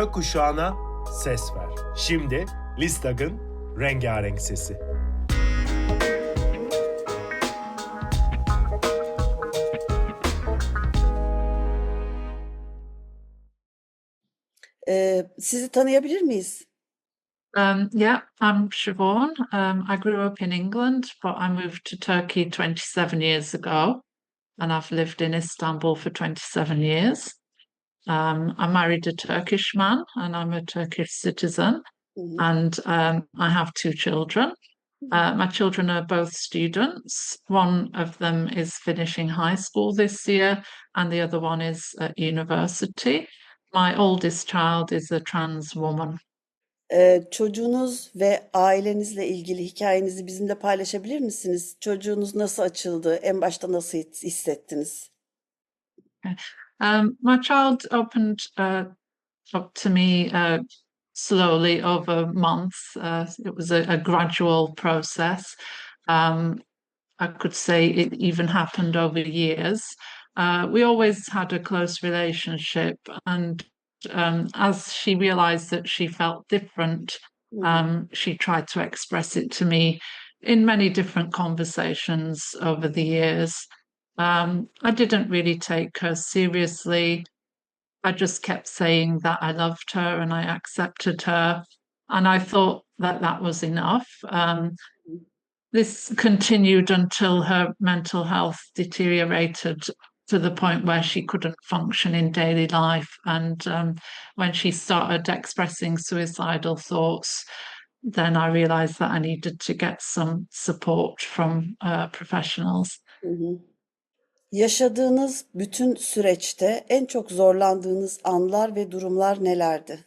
gökkuşağına ses ver. Şimdi LİSTAG'ın rengarenk sesi. Sizi tanıyabilir miyiz? Yeah, I'm Siobhan. I grew up in England, but I moved to Turkey 27 years ago, and I've lived in Istanbul for 27 years. I married a Turkish man, and I'm a Turkish citizen, and I have two children. My children are both students. One of them is finishing high school this year, and the other one is at university. My oldest child is a trans woman. Çocuğunuz ve ailenizle ilgili hikayenizi bizimle paylaşabilir misiniz? Çocuğunuz nasıl açıldı? En başta nasıl hissettiniz? My child opened up to me slowly over months. It was a gradual process. I could say it even happened over years. We always had a close relationship, and as she realized that she felt different, she tried to express it to me in many different conversations over the years. I didn't really take her seriously. I just kept saying that I loved her and I accepted her, and I thought that that was enough. This continued until her mental health deteriorated to the point where she couldn't function in daily life. And when she started expressing suicidal thoughts, then I realized that I needed to get some support from professionals. Yaşadığınız bütün süreçte en çok zorlandığınız anlar ve durumlar nelerdi?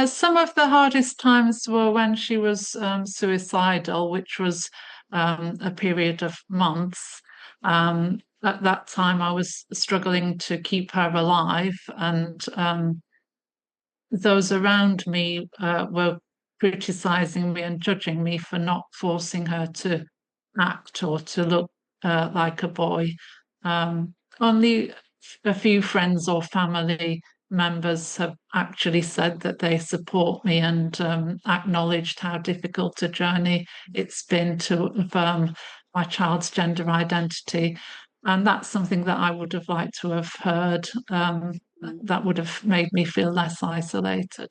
Some of the hardest times were when she was suicidal, which was a period of months. At that time, I was struggling to keep her alive, and those around me were criticizing me and judging me for not forcing her to act or to look like a boy. Only a few friends or family members have actually said that they support me and acknowledged how difficult a journey it's been to affirm my child's gender identity. And that's something that I would have liked to have heard. That would have made me feel less isolated.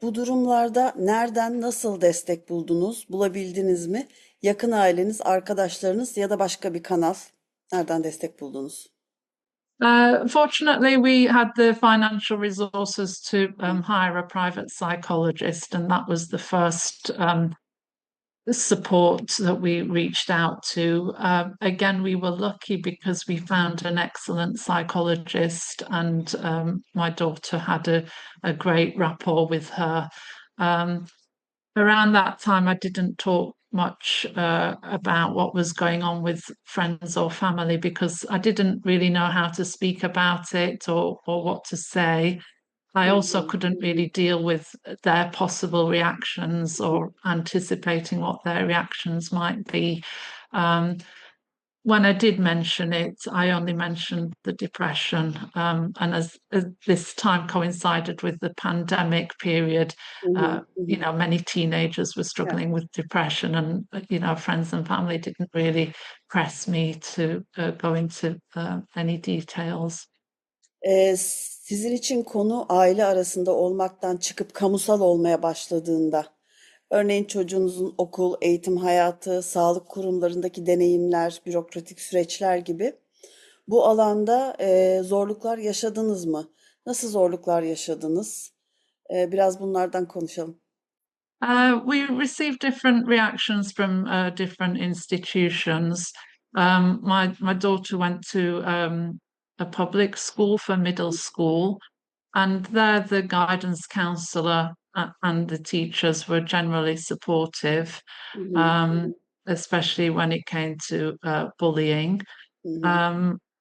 Bu durumlarda nereden, nasıl destek buldunuz? Bulabildiniz mi? Yakın aileniz, arkadaşlarınız ya da başka bir kanal. Nereden destek buldunuz? Fortunately, we had the financial resources to hire a private psychologist, and that was the first support that we reached out to. Again, we were lucky because we found an excellent psychologist, and my daughter had a great rapport with her. Around that time, I didn't talk much about what was going on with friends or family because I didn't really know how to speak about it or what to say. I also couldn't really deal with their possible reactions or anticipating what their reactions might be. When I did mention it, I only mentioned the depression. And as this time coincided with the pandemic period, many teenagers were struggling with depression, and, friends and family didn't really press me to go into any details. Sizin için konu aile arasında olmaktan çıkıp kamusal olmaya başladığında, örneğin çocuğunuzun okul, eğitim hayatı, sağlık kurumlarındaki deneyimler, bürokratik süreçler gibi bu alanda zorluklar yaşadınız mı? Nasıl zorluklar yaşadınız? Biraz bunlardan konuşalım. We received different reactions from different institutions. My daughter went to a public school for middle school, and there the guidance counsellor and the teachers were generally supportive, especially when it came to bullying.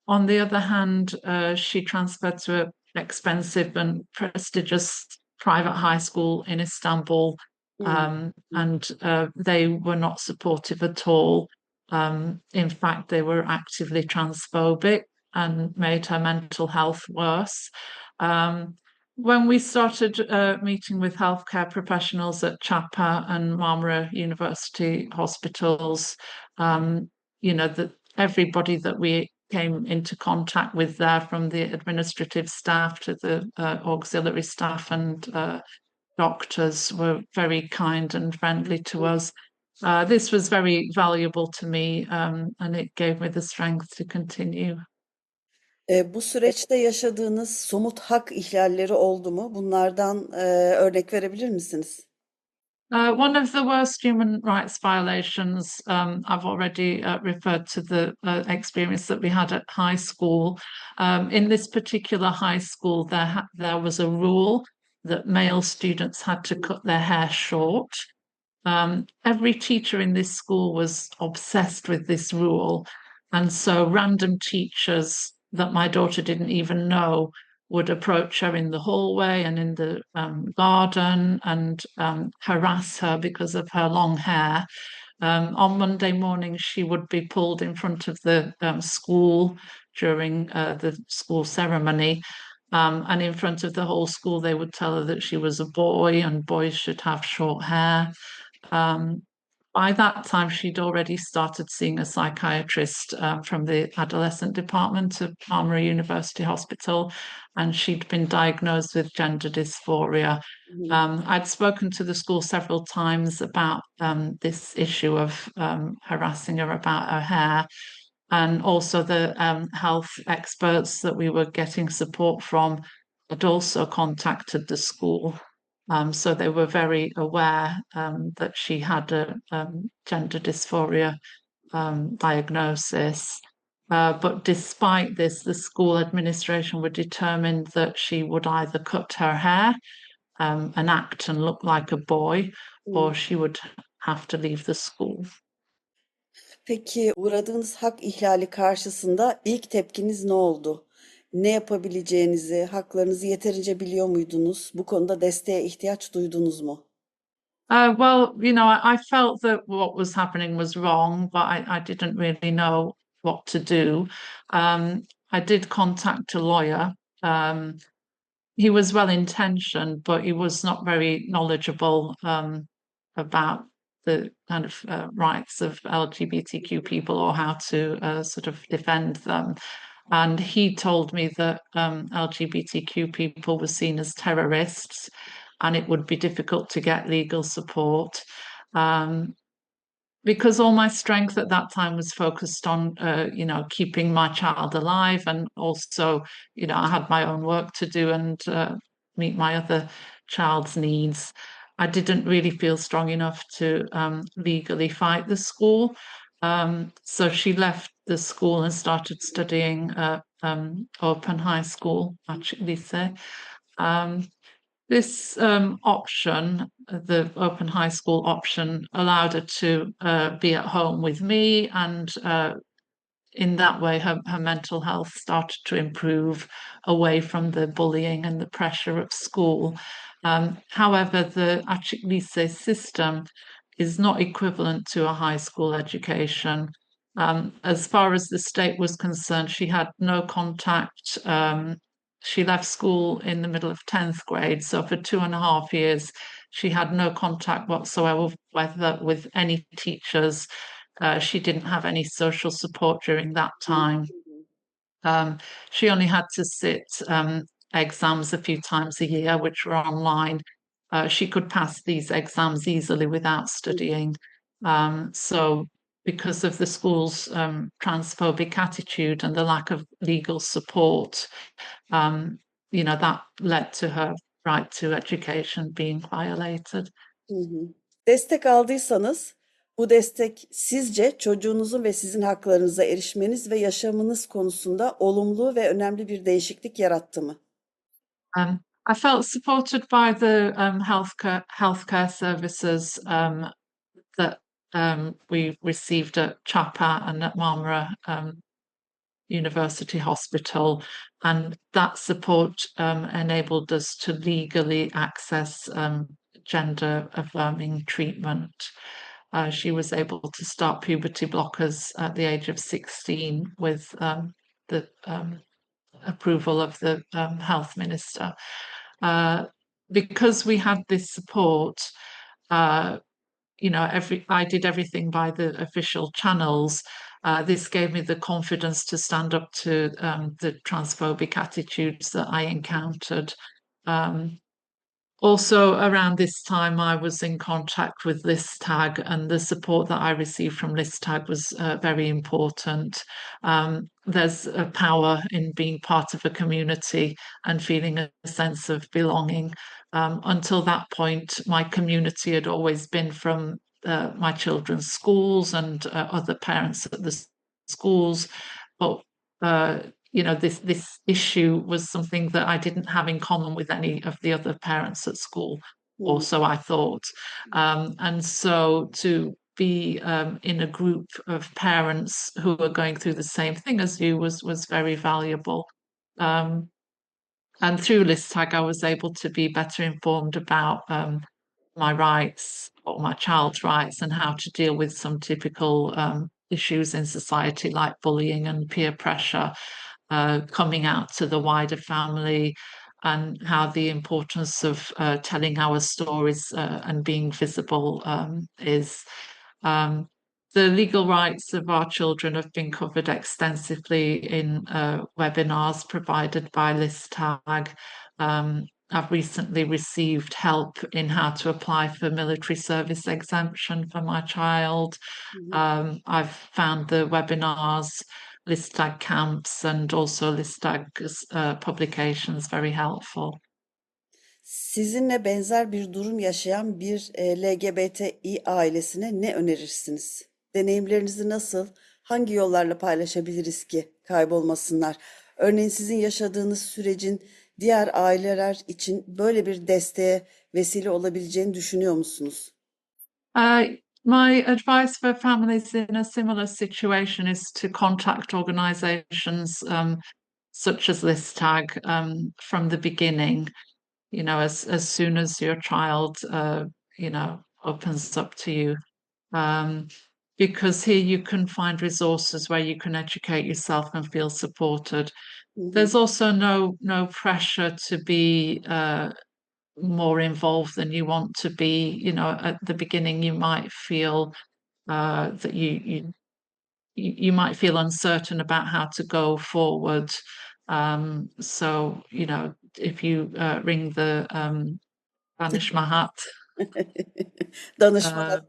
On the other hand, she transferred to an expensive and prestigious private high school in Istanbul, and they were not supportive at all. In fact, they were actively transphobic and made her mental health worse. When we started meeting with healthcare professionals at Chapa and Marmara University hospitals, that everybody that we came into contact with there, from the administrative staff to the auxiliary staff and doctors, were very kind and friendly to us. This was very valuable to me, and it gave me the strength to continue. Bu süreçte yaşadığınız somut hak ihlalleri oldu mu? Bunlardan örnek verebilir misiniz? One of the worst human rights violations, I've already referred to the experience that we had at high school. In this particular high school, there was a rule that male students had to cut their hair short. Every teacher in this school was obsessed with this rule. And so random teachers that my daughter didn't even know would approach her in the hallway and in the garden and harass her because of her long hair. On Monday morning, she would be pulled in front of the school during the school ceremony. And in front of the whole school, they would tell her that she was a boy and boys should have short hair. By that time, she'd already started seeing a psychiatrist from the adolescent department of Marmara University Hospital, and she'd been diagnosed with gender dysphoria. I'd spoken to the school several times about this issue of harassing her about her hair, and also the health experts that we were getting support from had also contacted the school. So they were very aware that she had a gender dysphoria diagnosis. But despite this, the school administration were determined that she would either cut her hair and act and look like a boy, or she would have to leave the school. Peki uğradığınız hak ihlali karşısında ilk tepkiniz ne oldu? Ne yapabileceğinizi, haklarınızı yeterince biliyor muydunuz? Bu konuda desteğe ihtiyaç duydunuz mu? Well, I felt that what was happening was wrong, but I didn't really know what to do. I did contact a lawyer. He was well intentioned, but he was not very knowledgeable about the kind of rights of LGBTQ people or how to sort of defend them. And he told me that LGBTQ people were seen as terrorists and it would be difficult to get legal support. Because all my strength at that time was focused on, keeping my child alive. And also, I had my own work to do and meet my other child's needs. I didn't really feel strong enough to legally fight the school. So she left the school and started studying open high school, açılma. This option, the open high school option, allowed her to be at home with me, and in that way, her mental health started to improve away from the bullying and the pressure of school. However, the açılma system is not equivalent to a high school education. As far as the state was concerned, she had no contact. She left school in the middle of 10th grade. So for 2.5 years, she had no contact whatsoever with any teachers. She didn't have any social support during that time. She only had to sit exams a few times a year, which were online. She could pass these exams easily without studying. So because of the school's transphobic attitude and the lack of legal support, that led to her right to education being violated. Destek aldıysanız, bu destek sizce çocuğunuzun ve sizin haklarınıza erişmeniz ve yaşamınız konusunda olumlu ve önemli bir değişiklik yarattı mı? I felt supported by the healthcare services that we received at Chapa and at Marmara University Hospital, and that support enabled us to legally access gender affirming treatment. She was able to start puberty blockers at the age of 16 with the approval of the health minister. Because we had this support, I did everything by the official channels. This gave me the confidence to stand up to the transphobic attitudes that I encountered. Also, around this time, I was in contact with LİSTAG, and the support that I received from LİSTAG was very important. There's a power in being part of a community and feeling a sense of belonging. Until that point, my community had always been from my children's schools and other parents at the schools, but this issue was something that I didn't have in common with any of the other parents at school, or so I thought. And so to be in a group of parents who were going through the same thing as you was very valuable. And through LISTAG, I was able to be better informed about my rights or my child's rights and how to deal with some typical issues in society like bullying and peer pressure, coming out to the wider family, and how the importance of telling our stories and being visible is. The legal rights of our children have been covered extensively in webinars provided by LISTAG. I've recently received help in how to apply for military service exemption for my child. I've found the webinars, LISTAG camps, and also LISTAG's publications very helpful. Sizinle benzer bir durum yaşayan bir LGBTİ ailesine ne önerirsiniz? Deneyimlerinizi nasıl, hangi yollarla paylaşabiliriz ki kaybolmasınlar? Örneğin sizin yaşadığınız sürecin diğer aileler için böyle bir desteğe vesile olabileceğini düşünüyor musunuz? My advice for families in a similar situation is to contact organizations such as LISTAG from the beginning. As soon as your child, opens up to you. Because here you can find resources where you can educate yourself and feel supported. There's also no pressure to be more involved than you want to be. At the beginning, you might feel that you might feel uncertain about how to go forward. So, if you ring the danışma Danışma.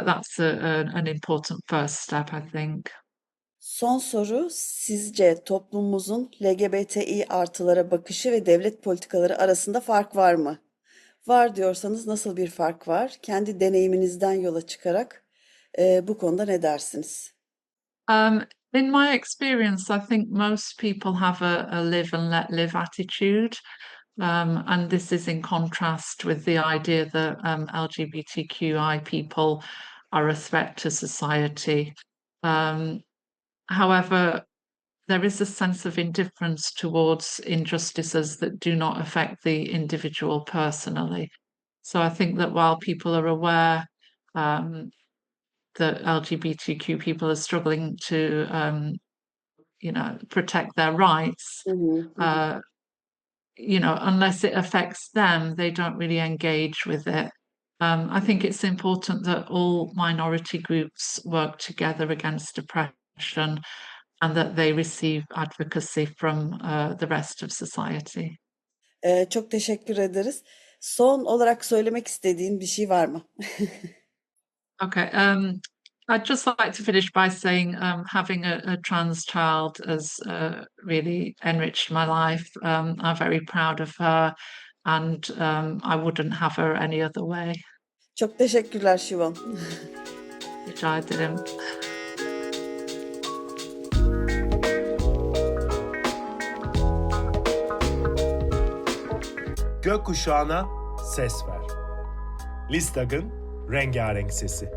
that's an important first step, I think. Son soru, sizce toplumumuzun LGBTİ artılara bakışı ve devlet politikaları arasında fark var mı? Var diyorsanız nasıl bir fark var? Kendi deneyiminizden yola çıkarak bu konuda ne dersiniz? In my experience, I think most people have a live and let live attitude. And this is in contrast with the idea that LGBTQI people are a threat to society. However, there is a sense of indifference towards injustices that do not affect the individual personally. So I think that while people are aware that LGBTQ people are struggling to, protect their rights, unless it affects them, they don't really engage with it. I think it's important that all minority groups work together against oppression and that they receive advocacy from the rest of society. Çok teşekkür ederiz. Son olarak söylemek istediğin bir şey var mı? Okay. I'd just like to finish by saying having a trans child has really enriched my life. I'm very proud of her, and I wouldn't have her any other way. Çok teşekkürler Siobhan. Rica ederim. Gökkuşağına ses ver. LİSTAG'ın rengarenk sesi.